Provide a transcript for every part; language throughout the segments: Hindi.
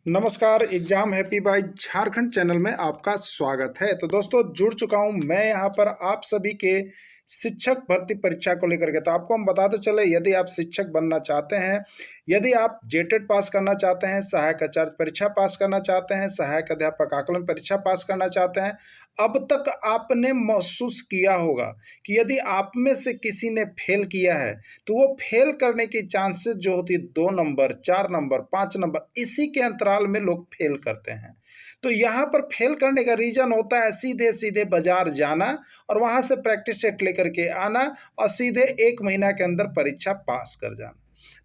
नमस्कार। Exam happy by Jharkhand channel में आपका स्वागत है। तो दोस्तों जुड़ चुका हूं मैं यहां पर आप सभी के शिक्षक भर्ती परीक्षा को लेकर के। तो आपको हम बताते चले, यदि आप शिक्षक बनना चाहते हैं, यदि आप जेटेट पास करना चाहते हैं, सहायक आचार्य परीक्षा पास करना चाहते हैं, सहायक अध्यापक आकलन परीक्षा पास करना चाहते हैं, अब तक आपने महसूस किया होगा कि यदि आप में से किसी ने फेल किया है तो वो फेल करने की चांसेस जो होती है 2 नंबर, 4 नंबर, 5 नंबर, इसी के अंतराल में लोग फेल करते हैं। तो यहाँ पर फेल करने का रीजन होता है सीधे सीधे बाजार जाना और वहां से प्रैक्टिस सेट लेकर के आना और सीधे 1 महीना के अंदर परीक्षा पास कर जाना।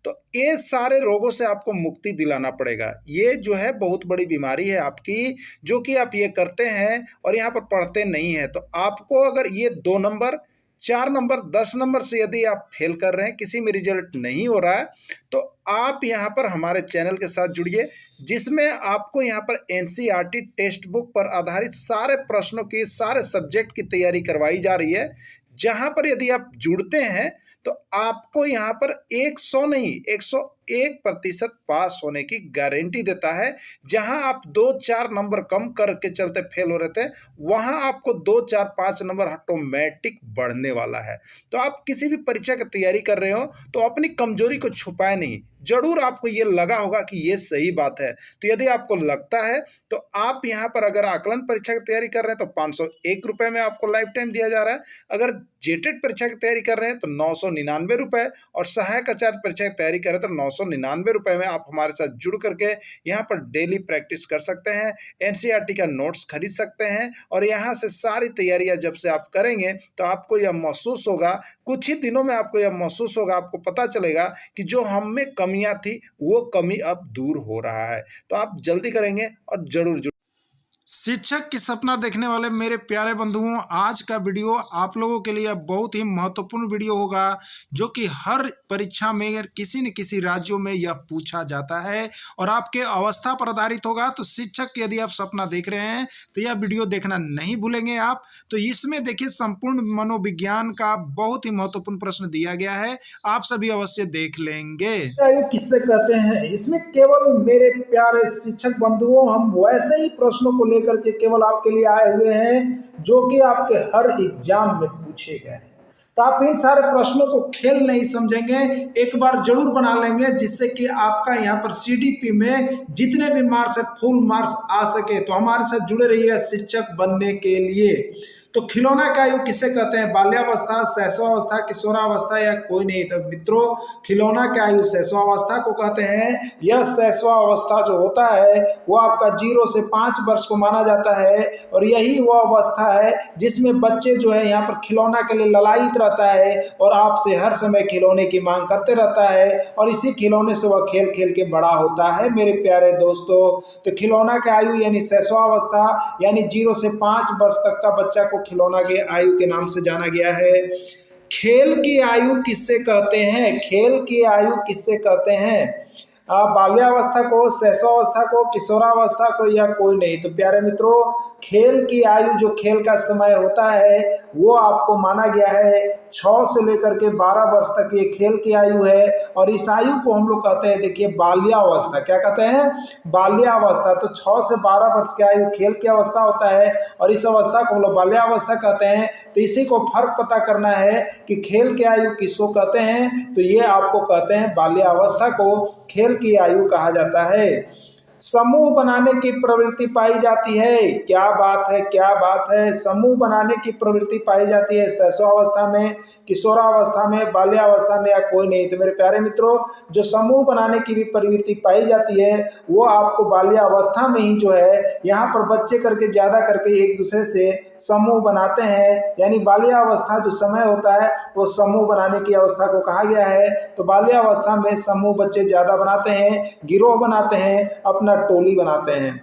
तो ये सारे रोगों से आपको मुक्ति दिलाना पड़ेगा। ये जो है बहुत बड़ी बीमारी है आपकी, जो कि आप ये करते हैं और यहाँ पर पढ़ते नहीं हैं। तो आपको अगर ये 2 नंबर, 4 नंबर, 10 नंबर से यदि आप फेल कर रहे हैं, किसी में रिजल्ट नहीं हो रहा है, तो आप यहाँ पर हमारे चैनल के साथ जुड़िए, जिसमें आपको यहाँ पर एनसीईआरटी टेक्स्ट बुक पर आधारित सारे प्रश्नों की, सारे सब्जेक्ट की तैयारी करवाई जा रही है। जहाँ पर यदि आप जुड़ते हैं तो आपको यहाँ पर 100 नहीं 101% पास होने की गारंटी देता है। जहाँ आप 2-4 नंबर कम करके चलते फेल हो रहे थे, वहाँ आपको 2-4-5 नंबर ऑटोमेटिक बढ़ने वाला है। तो आप किसी भी परीक्षा की तैयारी कर रहे हो तो अपनी कमजोरी को छुपाए नहीं। जरूर आपको ये लगा होगा कि ये सही बात है। तो यदि आपको लगता है तो आप यहाँ पर अगर आकलन परीक्षा की तैयारी कर रहे हैं तो 501 रुपये में आपको लाइफ टाइम दिया जा रहा है। अगर जेटेट परीक्षा की तैयारी कर रहे हैं तो 999 रुपये, और सहायक आचार्य परीक्षा की तैयारी कर रहे हैं तो 999 रुपये में आप हमारे साथ जुड़ करके यहाँ पर डेली प्रैक्टिस कर सकते हैं, एनसीईआरटी का नोट्स खरीद सकते हैं। और यहाँ से सारी तैयारियां जब से आप करेंगे तो आपको यह महसूस होगा, कुछ ही दिनों में आपको यह महसूस होगा, आपको पता चलेगा कि जो हम में कमियां थी वो कमी अब दूर हो रहा है। तो आप जल्दी करेंगे और जरूर। शिक्षक की सपना देखने वाले मेरे प्यारे बंधुओं, आज का वीडियो आप लोगों के लिए बहुत ही महत्वपूर्ण वीडियो होगा, जो कि हर परीक्षा में किसी न किसी राज्यों में यह पूछा जाता है और आपके अवस्था पर आधारित होगा। तो शिक्षक यदि आप सपना देख रहे हैं तो यह वीडियो देखना नहीं भूलेंगे आप। तो इसमें देखिए संपूर्ण मनोविज्ञान का बहुत ही महत्वपूर्ण प्रश्न दिया गया है, आप सभी अवश्य देख लेंगे। किससे कहते हैं, इसमें केवल मेरे प्यारे शिक्षक बंधुओं हम वैसे ही प्रश्नों को लेकर के केवल आपके लिए आए हुए हैं जो कि आपके हर एग्जाम में पूछे गए हैं। तो आप इन सारे प्रश्नों को खेल नहीं समझेंगे, एक बार जरूर बना लेंगे, जिससे कि आपका यहाँ पर सीडीपी में जितने भी मार्क्स है फुल मार्क्स आ सके। तो हमारे साथ जुड़े रहिए शिक्षक बनने के लिए। तो खिलौना का आयु किसे कहते हैं? बाल्यावस्था, शैशवावस्था, किशोरावस्था या कोई नहीं? तो मित्रों खिलौना का आयु शैशवावस्था को कहते हैं। यह शैशवावस्था जो होता है वो आपका 0 से 5 वर्ष को माना जाता है, और यही वह अवस्था है जिसमें बच्चे जो है यहाँ पर खिलौना के लिए ललायित रहता है और आपसे हर समय खिलौने की मांग करते रहता है, और इसी खिलौने से वह खेल खेल के बड़ा होता है मेरे प्यारे दोस्तों। तो खिलौना का आयु यानी शैशवावस्था यानी 0 से 5 वर्ष तक का बच्चा को खिलौना के आयु के नाम से जाना गया है। खेल की आयु किससे कहते हैं? खेल की आयु किससे कहते हैं? बाल्यावस्था को, शैशवावस्था को, किशोरावस्था को या कोई नहीं? तो प्यारे मित्रों खेल की आयु जो खेल का समय होता है वो आपको माना गया है 6 से लेकर के 12 वर्ष तक ये खेल की आयु है, और इस आयु को हम लोग कहते हैं, देखिए बाल्यावस्था। क्या कहते हैं? बाल्यावस्था। तो 6 से 12 वर्ष की आयु खेल की अवस्था होता है और इस अवस्था को हम लोग बाल्यावस्था कहते हैं। तो इसी को फर्क पता करना है कि खेल की आयु किसको कहते हैं, तो ये आपको कहते हैं बाल्यावस्था को खेल की आयु कहा जाता है। समूह बनाने की प्रवृत्ति पाई जाती है। क्या बात है, क्या बात है। समूह बनाने की प्रवृत्ति पाई जाती है शैशवावस्था में, किशोरावस्था में, बाल्यावस्था में या कोई नहीं? तो मेरे प्यारे मित्रों जो समूह बनाने की भी प्रवृत्ति पाई जाती है वो आपको बाल्यावस्था में ही जो है यहाँ पर बच्चे करके ज्यादा करके एक दूसरे से समूह बनाते हैं, यानी बाल्यावस्था जो समय होता है वो समूह बनाने की अवस्था को कहा गया है। तो बाल्यावस्था में समूह बच्चे ज्यादा बनाते हैं, गिरोह बनाते हैं, अपना टोली बनाते हैं।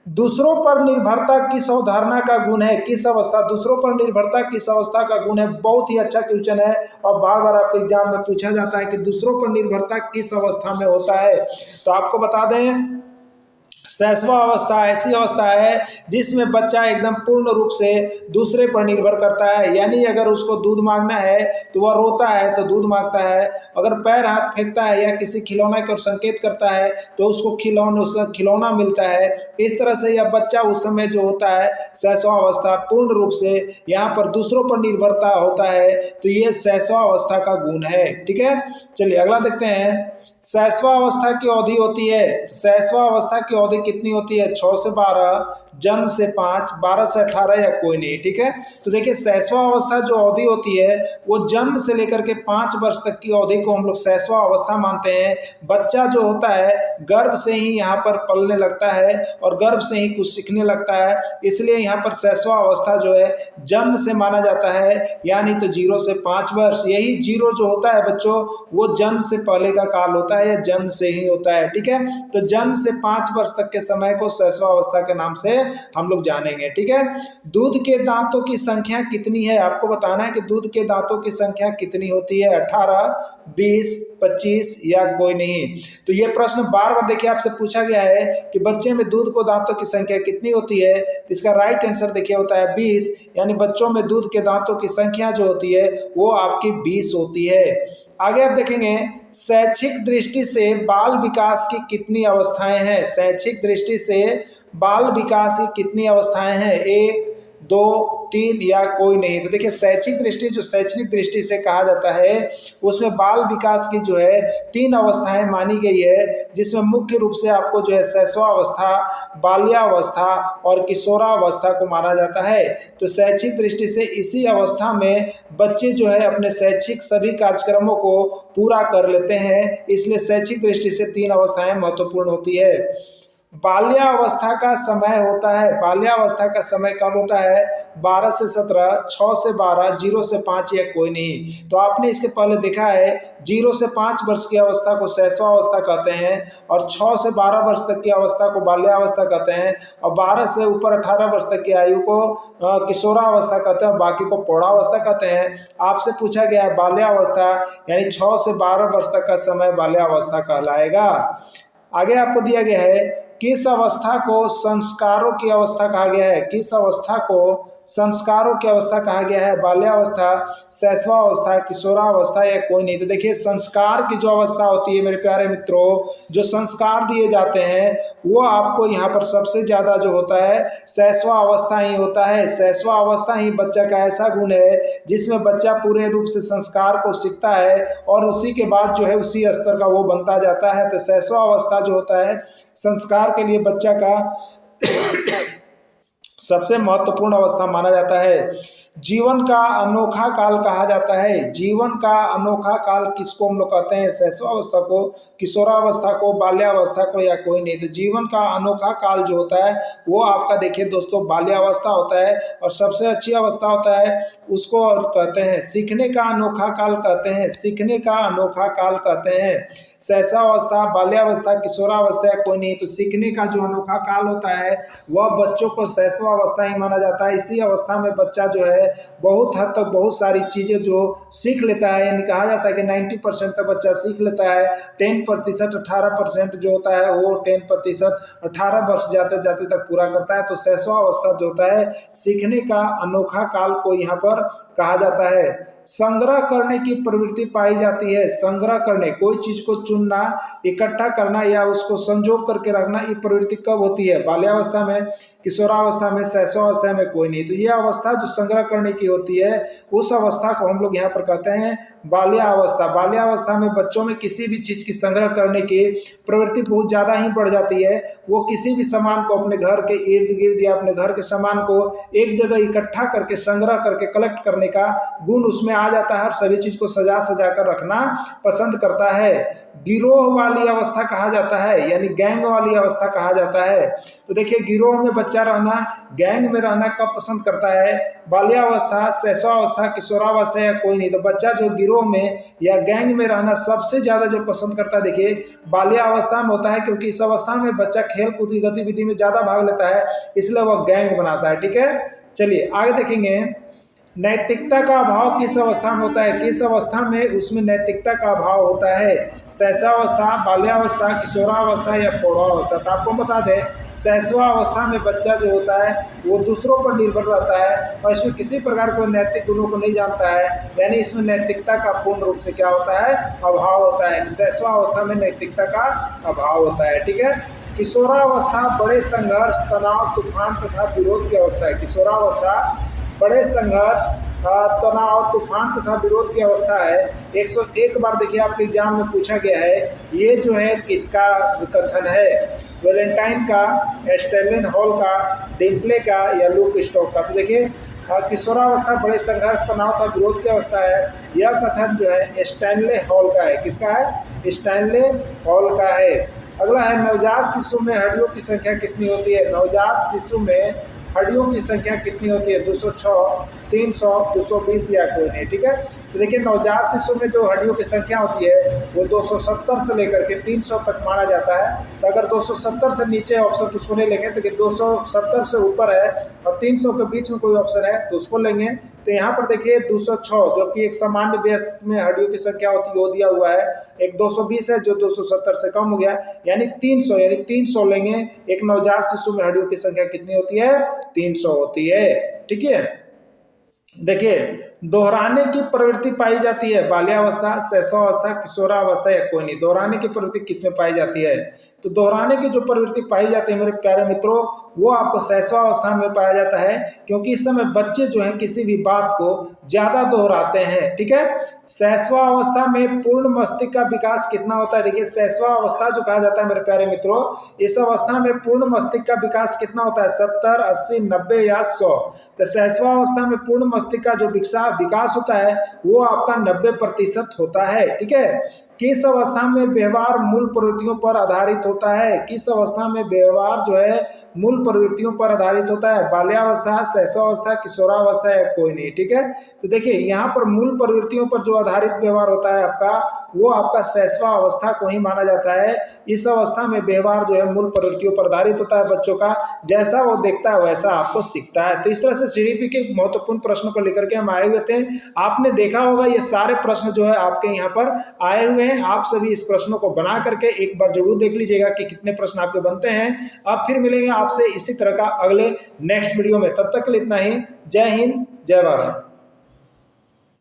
दूसरों पर निर्भरता किस अवधारणा का गुण है? किस अवस्था? दूसरों पर निर्भरता किस अवस्था का गुण है? बहुत ही अच्छा क्वेश्चन है और बार बार आपके एग्जाम में पूछा जाता है कि दूसरों पर निर्भरता किस अवस्था में होता है। तो आपको बता दें शैशव अवस्था ऐसी अवस्था है जिसमें बच्चा एकदम पूर्ण रूप से दूसरे पर निर्भर करता है, यानी अगर उसको दूध मांगना है तो वह रोता है तो दूध मांगता है, अगर पैर हाथ फेंकता है या किसी खिलौना की ओर संकेत करता है तो उसको खिलौना मिलता है। इस तरह से यह बच्चा उस समय जो होता है शैशव अवस्था पूर्ण रूप से यहाँ पर दूसरों पर निर्भरता होता है, तो ये शैशव अवस्था का गुण है। ठीक है, चलिए अगला देखते हैं। शैशव अवस्था की अवधि होती है, शैशव अवस्था की अवधि कितनी होती है? 6 से 12, जन्म से 5, 12 से 18 या कोई नहीं। ठीक है, तो देखिए शैशव अवस्था जो अवधि होती है वो जन्म से लेकर के 5 वर्ष तक की अवधि को हम लोग शैशव अवस्था मानते हैं। बच्चा जो होता है गर्भ से ही यहाँ पर पलने लगता है और गर्भ से ही कुछ सीखने लगता है, इसलिए यहाँ पर शैशव अवस्था जो है जन्म से माना जाता है, यानी तो 0 से 5 वर्ष। यही 0 जो होता है बच्चों वो जन्म से पहले का काल होता है या जन्म से ही होता है। ठीक है, तो जन्म से 5 वर्ष तक के समय को शैशव अवस्था के नाम से हम लोग जानेंगे। ठीक है, दूध के दांतों की संख्या कितनी है? आपको बताना है कि दूध के दांतों की संख्या कितनी होती है, 18, 20, 25 या कोई नहीं। तो ये प्रश्न बार बार देखिए आपसे पूछा गया है कि बच्चे में दूध को दांतों की संख्या कितनी होती है, तो इसका राइट आंसर देखिए होता है 20, यानी बच्चों में दूध के दांतों की संख्या जो होती है वो आपकी 20 होती है। आगे आप देखेंगे शैक्षिक दृष्टि से बाल विकास की कितनी अवस्थाएं हैं? शैक्षिक दृष्टि से बाल विकास की कितनी अवस्थाएं हैं? 1, 2, 3 या कोई नहीं। तो देखिए शैक्षणिक दृष्टि से कहा जाता है उसमें बाल विकास की जो है 3 अवस्थाएं मानी गई है, जिसमें मुख्य रूप से आपको जो है शैशवावस्था, बाल्यावस्था और किशोरावस्था को माना जाता है। तो शैक्षिक दृष्टि से इसी अवस्था में बच्चे जो है अपने शैक्षिक सभी कार्यक्रमों को पूरा कर लेते हैं, इसलिए शैक्षिक दृष्टि से 3 अवस्थाएं महत्वपूर्ण होती है। बाल्यावस्था का समय होता है, बाल्यावस्था का समय कब होता है? 12 से 17, 6 से 12, 0 से 5 या कोई नहीं। तो आपने इसके पहले देखा है 0 से 5 वर्ष की अवस्था को शैशवावस्था कहते हैं और 6 से 12 वर्ष तक की अवस्था को बाल्यावस्था कहते हैं और 12 से ऊपर 18 वर्ष तक की आयु को किशोरावस्था कहते हैं और बाकी को प्रौढ़ावस्था कहते हैं। आपसे पूछा गया है बाल्यावस्था, यानी 6 से 12 वर्ष तक का समय बाल्यावस्था कहलाएगा। आगे आपको दिया गया है किस अवस्था को संस्कारों की अवस्था कहा गया है? किस अवस्था को संस्कारों की अवस्था कहा गया है? बाल्यावस्था, शैशवावस्था, किशोरावस्था या कोई नहीं। तो देखिए संस्कार की जो अवस्था होती है मेरे प्यारे मित्रों, जो संस्कार दिए जाते हैं वो आपको यहाँ पर सबसे ज़्यादा जो होता है शैशवावस्था ही होता है। शैशवावस्था ही बच्चा का ऐसा गुण है जिसमें बच्चा पूरे रूप से संस्कार को सीखता है और उसी के बाद जो है उसी स्तर का वो बनता जाता है। तो शैशवावस्था जो होता है संस्कार के लिए बच्चा का सबसे महत्वपूर्ण अवस्था माना जाता है। जीवन का अनोखा काल कहा जाता है। जीवन का अनोखा काल किसको हम लोग कहते हैं? शैशवावस्था को, किशोरावस्था को, बाल्यावस्था को या कोई नहीं। तो जीवन का अनोखा काल जो होता है वो आपका देखिए दोस्तों बाल्यावस्था होता है और सबसे अच्छी अवस्था होता है उसको कहते हैं सीखने का अनोखा काल कहते हैं, सीखने का अनोखा काल कहते हैं। शैशवावस्था, बाल्यावस्था, किशोरावस्था या कोई नहीं। तो सीखने का जो अनोखा काल होता है वह बच्चों को शैशवावस्था ही माना जाता है। इसी अवस्था में बच्चा जो है बहुत हद तक बहुत सारी चीज़ें जो सीख लेता है, यानी कहा जाता है कि 90% तक बच्चा सीख लेता है। 10%, 18% जो होता है वो 10% 18 वर्ष जाते जाते तक पूरा करता है। तो शैशवावस्था जो होता है सीखने का अनोखा काल को यहाँ पर कहा जाता है। संग्रह करने की प्रवृत्ति पाई जाती है। संग्रह करने, कोई चीज को चुनना, इकट्ठा करना या उसको संजोग करके रखना, ये प्रवृत्ति कब होती है? बाल्यावस्था में, किशोरावस्था में, शैशवावस्था में कोई नहीं। तो ये अवस्था जो संग्रह करने की होती है उस अवस्था को हम लोग यहाँ पर कहते हैं बाल्यावस्था। बाल्यावस्था में बच्चों में किसी भी चीज की संग्रह करने की प्रवृत्ति बहुत ज्यादा ही बढ़ जाती है। वो किसी भी सामान को अपने घर के इर्द गिर्द या अपने घर के सामान को एक जगह इकट्ठा करके संग्रह करके कलेक्ट करने का गुण उसमें आ जाता है और सभी चीज को सजा सजा कर रखना पसंद करता है। गिरोह वाली अवस्था कहा जाता है, यानी गैंग वाली अवस्था कहा जाता है। तो देखिए गिरोह में बच्चा रहना, गैंग में रहना कब पसंद करता है? बाल्यावस्था, शैशवावस्था, किशोरावस्था या कोई नहीं। तो बच्चा जो गिरोह में या गैंग में रहना सबसे ज्यादा जो पसंद करता है देखिए बाल्यावस्था में होता है, क्योंकि इस अवस्था में बच्चा खेल कूद की गतिविधि में ज्यादा भाग लेता है, इसलिए वह गैंग बनाता है। ठीक है, चलिए आगे देखेंगे। नैतिकता का अभाव किस अवस्था में होता है? किस अवस्था में उसमें नैतिकता का अभाव होता है? शैशवावस्था, बाल्यावस्था, किशोरावस्था या प्रौढ़ावस्था? तो आपको बता दें, शैशवावस्था में बच्चा जो होता है वो दूसरों पर निर्भर रहता है और इसमें किसी प्रकार को नैतिक गुणों को नहीं जानता है, यानी इसमें नैतिकता का पूर्ण रूप से क्या होता है? अभाव होता है। शैशवावस्था में नैतिकता का अभाव होता है। ठीक है। किशोरावस्था बड़े संघर्ष, तनाव, तूफान तथा विरोध की अवस्था है। किशोरावस्था बड़े संघर्ष, तनाव, तूफान तथा विरोध की अवस्था है। 101 बार देखिए आपके एग्जाम में पूछा गया है। ये जो है किसका कथन है? वैलेंटाइन का, स्टैनले हॉल का, डिम्पले का या लुक स्टॉक का? तो देखिए किशोरावस्था बड़े संघर्ष, तनाव तथा विरोध की अवस्था है। यह कथन जो है स्टैनले हॉल का है। किसका है? स्टैनले हॉल का है। अगला है, नवजात शिशु में हड्डियों की संख्या कितनी होती है? नवजात शिशु में हड्डियों की संख्या कितनी होती है? 206, 300, 220 या कोई नहीं। ठीक है। तो देखिए नवजात शिशु में जो हड्डियों की संख्या होती है वो 270 से लेकर के 300 तक माना जाता है। तो अगर 270 से नीचे ऑप्शन तो उसको नहीं लेंगे, तो 270 से ऊपर है और 300 के बीच में कोई ऑप्शन है तो उसको लेंगे। तो यहाँ पर देखिए 206 जो कि एक सामान्य वयस्क में हड्डियों की संख्या होती है वो दिया हुआ है। एक 220 है जो 270 से कम हो गया, यानी 300, यानी 300 लेंगे। एक नवजात शिशु में हड्डियों की संख्या कितनी होती है? 300 होती है। ठीक है। देखिए दोहराने की प्रवृत्ति पाई जाती है बाल्यावस्था, शैशवावस्था, किशोरावस्था या कोई नहीं। दोहराने की प्रवृत्ति किसमें पाई जाती है? तो दोहराने की जो प्रवृत्ति पाई जाती है मेरे प्यारे मित्रों, वो आपको शैशवावस्था में पाया जाता है, क्योंकि इस समय बच्चे जो हैं किसी भी बात को ज्यादा दोहराते हैं। ठीक है। शैशवावस्था में पूर्ण मस्तिष्क का विकास कितना होता है? देखिए शैशवावस्था जो कहा जाता है मेरे प्यारे मित्रों, इस अवस्था में पूर्ण मस्तिष्क का विकास कितना होता है? 70, 80, 90 या 100। तो शैशवावस्था में पूर्ण मस्तिष्क का जो विकास होता है वो आपका 90% होता है। ठीक है। किस अवस्था में व्यवहार मूल प्रवृत्तियों पर आधारित होता है? किस अवस्था में व्यवहार जो है मूल प्रवृत्तियों पर आधारित होता है? बाल्यावस्था, शैशवावस्था, किशोरावस्था या कोई नहीं। ठीक है। तो देखिए यहाँ पर मूल प्रवृत्तियों पर जो आधारित व्यवहार होता है आपका, वो आपका शैशवावस्था को ही माना जाता है। इस अवस्था में व्यवहार जो है मूल प्रवृत्तियों पर आधारित होता है बच्चों का, जैसा वो देखता है वैसा आपको सीखता है। तो इस तरह से सीडीपी के महत्वपूर्ण प्रश्न को लेकर के हम आए हुए थे। आपने देखा होगा ये सारे प्रश्न जो है आपके यहाँ पर आए हुए हैं। आप सभी इस प्रश्नों को बना करके एक बार जरूर देख लीजिएगा कि कितने प्रश्न आपके बनते हैं। अब फिर मिलेंगे आपसे इसी तरह का अगले नेक्स्ट वीडियो में। तब तक के लिए इतना ही। जय हिंद, जय भारत।